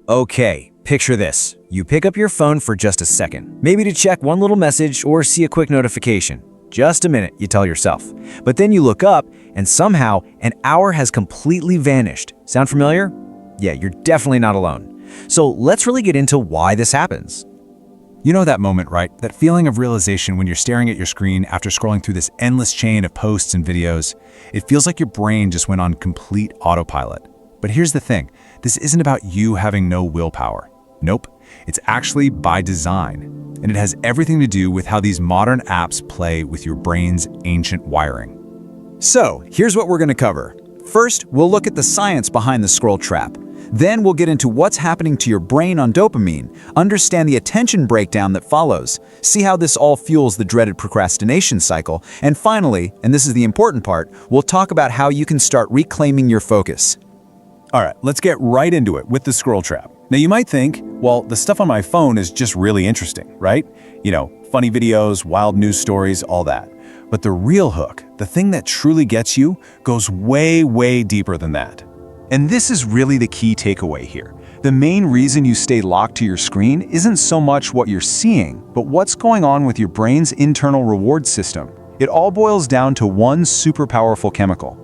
Okay, picture this. You pick up your phone for just a second, maybe to check one little message or see a quick notification. Just a minute, you tell yourself. But then you look up, and somehow an hour has completely vanished. Sound familiar? Yeah, you're definitely not alone. So let's really get into why this happens. You know that moment, right? That feeling of realization when you're staring at your screen after scrolling through this endless chain of posts and videos. It feels like your brain just went on complete autopilot. But here's the thing, this isn't about you having no willpower. Nope, it's actually by design. And it has everything to do with how these modern apps play with your brain's ancient wiring. So, here's what we're going to cover. First, we'll look at the science behind the scroll trap. Then we'll get into what's happening to your brain on dopamine, understand the attention breakdown that follows, see how this all fuels the dreaded procrastination cycle, and finally, and this is the important part, we'll talk about how you can start reclaiming your focus. All right, let's get right into it with the scroll trap. Now you might think, well, the stuff on my phone is just really interesting, right? You know, funny videos, wild news stories, all that. But the real hook, the thing that truly gets you, goes way, way deeper than that. And this is really the key takeaway here. The main reason you stay locked to your screen isn't so much what you're seeing, but what's going on with your brain's internal reward system. It all boils down to one super powerful chemical.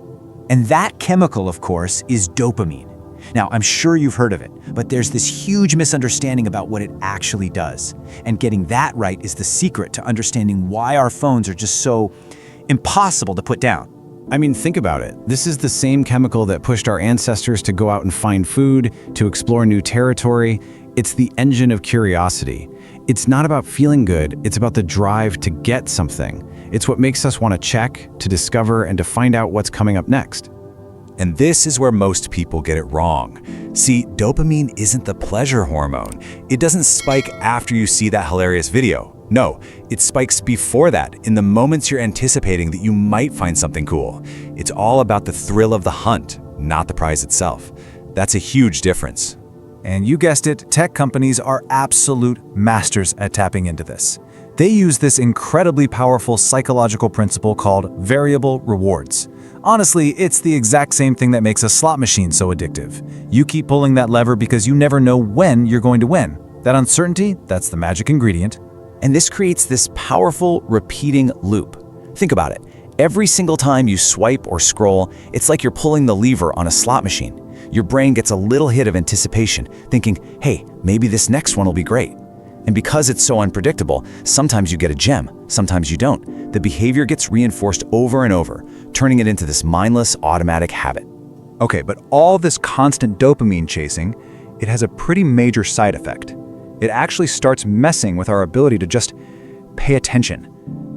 And that chemical, of course, is dopamine. Now, I'm sure you've heard of it, but there's this huge misunderstanding about what it actually does. And getting that right is the secret to understanding why our phones are just so impossible to put down. I mean, think about it. This is the same chemical that pushed our ancestors to go out and find food, to explore new territory. It's the engine of curiosity. It's not about feeling good, it's about the drive to get something. It's what makes us want to check, to discover, and to find out what's coming up next. And this is where most people get it wrong. See, dopamine isn't the pleasure hormone. It doesn't spike after you see that hilarious video. No, it spikes before that, in the moments you're anticipating that you might find something cool. It's all about the thrill of the hunt, not the prize itself. That's a huge difference. And you guessed it, tech companies are absolute masters at tapping into this. They use this incredibly powerful psychological principle called variable rewards. Honestly, it's the exact same thing that makes a slot machine so addictive. You keep pulling that lever because you never know when you're going to win. That uncertainty, that's the magic ingredient. And this creates this powerful, repeating loop. Think about it. Every single time you swipe or scroll, it's like you're pulling the lever on a slot machine. Your brain gets a little hit of anticipation, thinking, hey, maybe this next one will be great. And because it's so unpredictable, sometimes you get a gem, sometimes you don't. The behavior gets reinforced over and over, turning it into this mindless, automatic habit. Okay, but all this constant dopamine chasing, it has a pretty major side effect. It actually starts messing with our ability to just pay attention.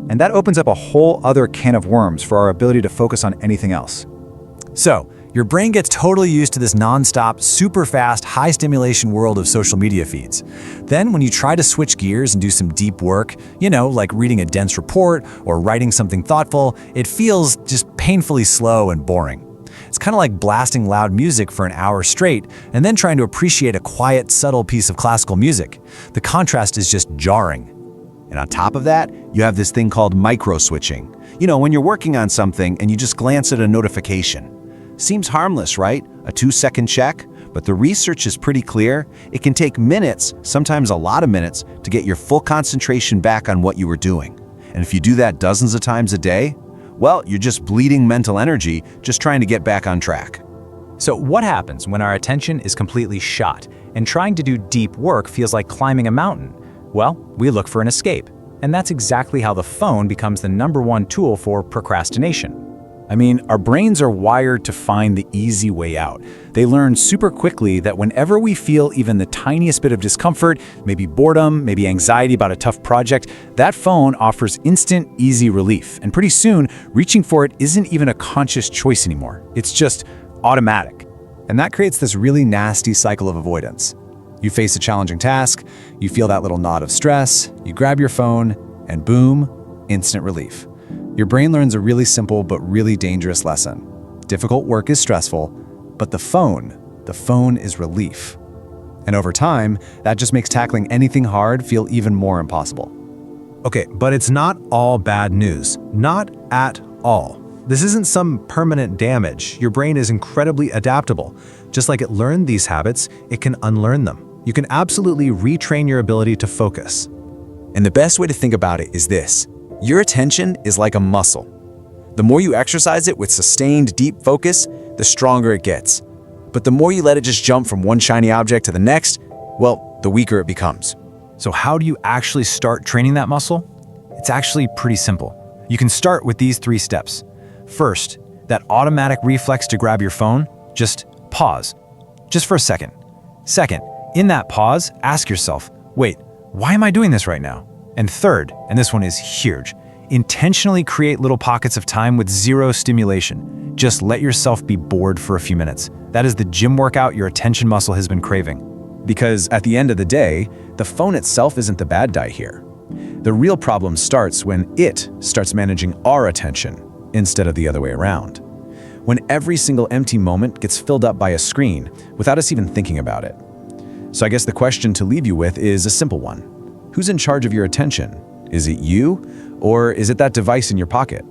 And that opens up a whole other can of worms for our ability to focus on anything else. So, your brain gets totally used to this nonstop, super fast, high stimulation world of social media feeds. Then when you try to switch gears and do some deep work, like reading a dense report or writing something thoughtful, it feels just painfully slow and boring. It's kind of like blasting loud music for an hour straight and then trying to appreciate a quiet, subtle piece of classical music. The contrast is just jarring. And on top of that, you have this thing called micro-switching. When you're working on something and you just glance at a notification. Seems harmless, right? A 2-second check? But the research is pretty clear. It can take minutes, sometimes a lot of minutes, to get your full concentration back on what you were doing. And if you do that dozens of times a day, well, you're just bleeding mental energy just trying to get back on track. So what happens when our attention is completely shot and trying to do deep work feels like climbing a mountain? Well, we look for an escape. And that's exactly how the phone becomes the #1 tool for procrastination. I mean, our brains are wired to find the easy way out. They learn super quickly that whenever we feel even the tiniest bit of discomfort, maybe boredom, maybe anxiety about a tough project, that phone offers instant, easy relief. And pretty soon, reaching for it isn't even a conscious choice anymore. It's just automatic. And that creates this really nasty cycle of avoidance. You face a challenging task, you feel that little nod of stress, you grab your phone, and boom, instant relief. Your brain learns a really simple but really dangerous lesson. Difficult work is stressful, but the phone is relief. And over time, that just makes tackling anything hard feel even more impossible. Okay, but it's not all bad news. Not at all. This isn't some permanent damage. Your brain is incredibly adaptable. Just like it learned these habits, it can unlearn them. You can absolutely retrain your ability to focus. And the best way to think about it is this. Your attention is like a muscle. The more you exercise it with sustained, deep focus, the stronger it gets. But the more you let it just jump from one shiny object to the next, well, the weaker it becomes. So how do you actually start training that muscle? It's actually pretty simple. You can start with these 3 steps. First, that automatic reflex to grab your phone, just pause, just for a second. Second, in that pause, ask yourself, wait, why am I doing this right now? And third, and this one is huge, intentionally create little pockets of time with zero stimulation. Just let yourself be bored for a few minutes. That is the gym workout your attention muscle has been craving. Because at the end of the day, the phone itself isn't the bad guy here. The real problem starts when it starts managing our attention instead of the other way around. When every single empty moment gets filled up by a screen without us even thinking about it. So I guess the question to leave you with is a simple one. Who's in charge of your attention? Is it you, or is it that device in your pocket?